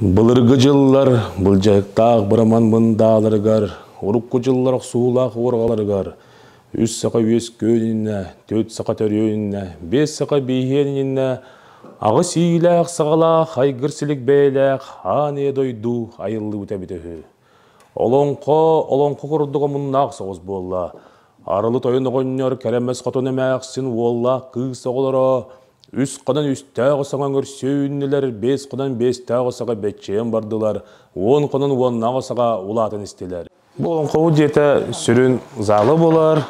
Былыргы жыллар, былжайықтақ бұраман мындаларығар, ұрыққы жыллар суылақ орғаларығар, үс сақа өс көніне, төт сақа төрөніне, бес сақа бейхеніне, ағы сейләқ сағалақ, айгырсілік бәйләқ, ане дойду, айылы өте бітігі. Олонқы құрдығы мұннақ соғыз болла, арылы тойын ғоннер кәрәмәс қатыны мәқсін олла қыз соғылыра, үс қадан үстәғі саңан көрсөйінілер, бес қадан бестәғі саға бәтчейін бардылар, он қадан оннағы саға улатын істелер. Бұл қауы деті сүрін залы болар,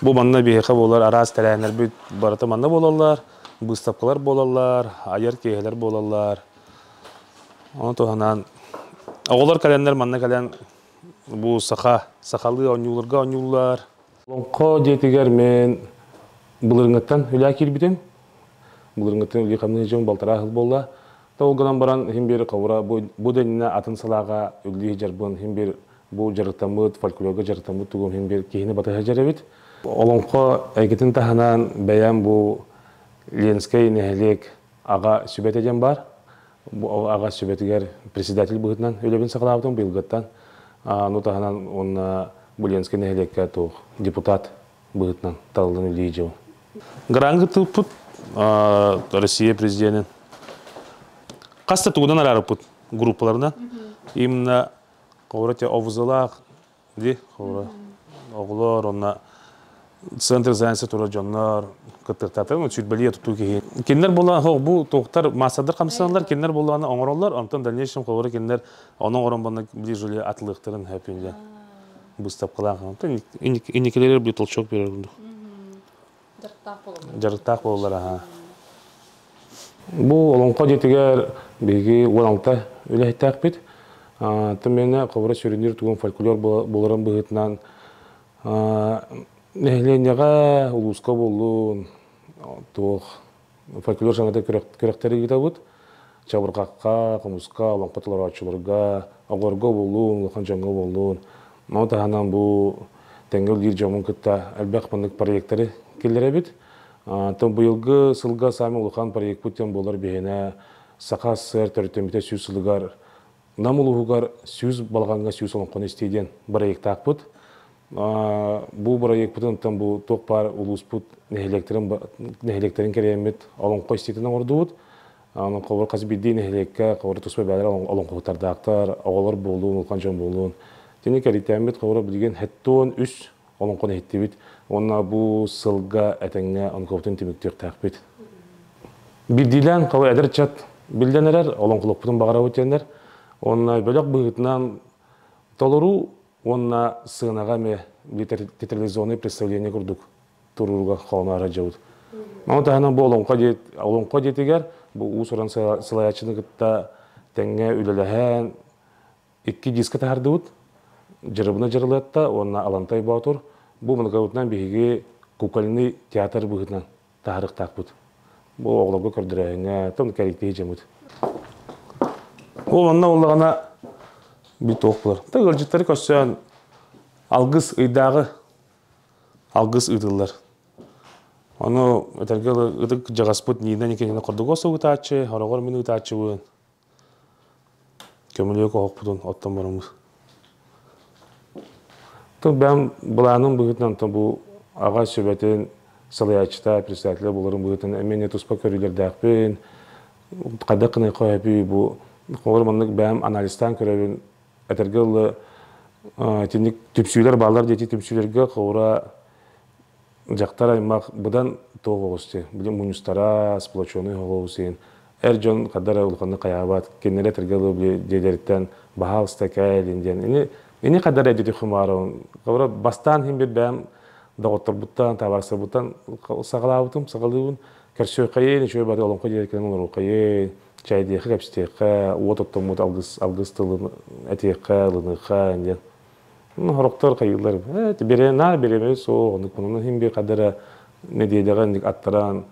бұл манна бейхі болар, араз тәрәнер бүт бараты манна болалар, бұстапқалар болалар, айыр кейхелер болалар. Оны тоғанан, оғылар кәләнлер манна кәлән бұл сақалы оңюларға оңюлар. Қау детігер мен бұлырыңыттан үлі келбітім. Бұлырыңыттан үлі қамны жөн балтара ақыл болла. Тауылғынан баран хембері қауыра бұл дәніне атын салаға үлі жарбын хембер бұл жарықтамыд, фольклорға жарықтамыд тұғым хембер кейіні батыға жарабет. Олонқо әйгетін таханан бәян бұл Ленскай нәхелек аға сөбет еден бар. Бұл аға сөбетігер председатель бұғытынан өлебін сақылауытын бұйылғыттан. Нұтаханан оны бұл Ленскай нәхелекке тұқ депутат бұғытынан талылын өлі жау. Ғыраңғы тұлпыт Россия президентін. Қаста туғыдан арары пұт группаларына. Именно қоғырате овызылақ, оғылар, онна центр занятия тура жонлар, кыттыртатыр, сүйтбәлие тұту кейін. Кенлер болған, бұл тоқтар масадыр қамсанлар, кенлер болғаны оңыролар, онтан дальнейшем қоғыры кенлер оның орынбанна біле жөлі атылықтырын әпенде бұстап қылан. Инекелері біле толчок берерінді. Жарықтақ болалар. Бұл олонқа жетігер бейгі оңалта өлі әйттәк бет. Түмені қобыра сөріндер туғын фольклор боларын бұғытынан нәхіленеға ұлысқа болуын туық фольклор жаңада көректері кета бұд. Чабырқаққа, қымысқа, олонқатылар атшыларға, ағырға болуын, ұлқан жаңға болуын. Наутағанан бұл тәңгіл ер жамын күтті әлбәқ мұндық проекттері келдері бет. Тым бұйылғы сылға сами ұлған проект бұттен болар бейіне сақа сыр төрттембіте сүйіз сылығар. Нам ұлығығар сүйіз балғанға сүйіз олынқын істейден проект ақпыт. Бұл проект бұттен бұл тоқпар ұлыс бұт нәхелектерін керемет олынқы істейтін орды бұд. Қобыр қазы бейдей нәхелекке қобыр тұспай бәлер олынқығытарды ақтар, оғалар болуын, ұлқан жан болуын. Тені кәреттемет қобыр білген әттуын үш олынқын әттебет. Онна бұл сылға әтіңе онқовтың теміктер тәқпет. Білдейлен қауы әдір чат білденерер, олынқылық бұтын бағара өтенер. Онна бөлік бұғытынан толыру, онна сығынаға ме театрализованный представление күрдік тұруға қауына ара жауыд. Маңытағынан бұл олынқа детігер, бұл ұсыран сылаячыны күтті тәңе үліліген 2 дискі тәхарды өт, жырыбына жырылатта, онна алантай баутыр. Бұл мұнығауытынан бейге кукольный театр бұғытынан тағырық тақпыд. Бұл оғылығы көрдірәңі, тұмды кәріктей жемуд. Ол онна олығана бүт оқ бұлар. Та өлжеттері көсен алғыз ұйдағы, алғыз ұйдылар. Оны өтергелі ұйдық жағаспыд нейден екеніне құрдығы осы ұйтачы, арағыр мені ұйтачы бұын. Көмілігі оқ бұдың оттан барымыз. Бәм бұланың бұғытынан бұл аға сөбетін салаячыта представителі боларын бұғытын әмене тұспа көрілерді әқпен, қада қынай қойапи бұл қоғырманлық бәм аналистан көрәбін әтергелі тенік түпсүйлер балар дети түпсүйлерге қоғыра жақтар аймақ бұдан тоғы оғысты. Білім мұныстара, сплочоны оғысыйын. Әр жон қадара ұлғаны қаябат, кеннері әтергелі дедеріттен бағалысты кәйелінден. Ені қадар әдеті құмарың. Қабыра бастан хембер бәм дағыттыр бұттан, табарса бұттан сағалауытым, сағалуын. Кәрсөй қайын, шөй бады олымқа дедекенің олар қайын. Чайдеқі кәпістеқі, уот мұт алғыстылын, әтеқі, лынықы, әнден. Хорықтар қайылар. Беремес оғындық бұнын хембер қадара медейдеғі аттаран,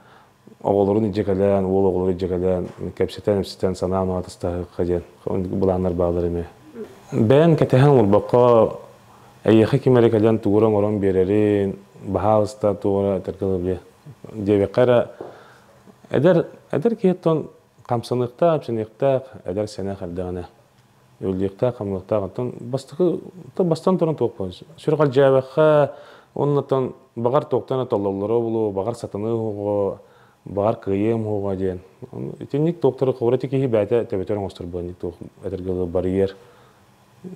оғылырын ежекәлән, ол оғылыр ежекәлән, кәпсетен санан атыстағы қаден. Бұланар бағылар еме. Бән кәтәһән ул бақа әйәхі кемәрекәден туғыран оран берерін, бағалыста туғыра тәркілі біле. Дебе қара әдір кейттен камсыныктаа, апсыныкта, эдер сene халдагана. Өлдекта, камлыкта, атын бастан туран тоқпыз. Сүргал жабаха, оннатан багар тоқтана толлоллары болу, багар сатыны хуго, багар кыйым хуго ден. Итинник тоқтары коврати кихи бәте төбөтөрөн остыр баны тоқ этергеле барьер.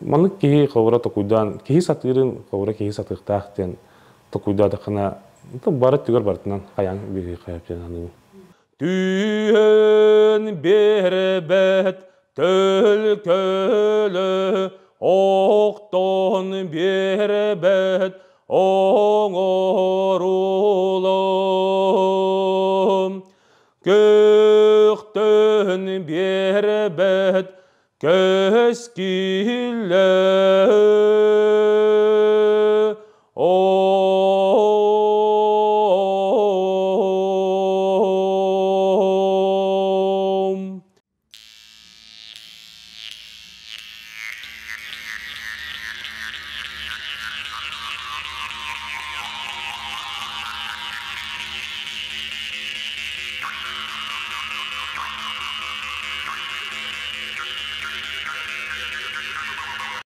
Манык кихи ковра токуйдан, кихи сатырын ковра кихи сатыктахтен токуйда дакына бары түгөр бартынан каян биги каяптен аны. Түйен бербет Tölkölü oqton berbet oğorulum Göktön berbet köskiller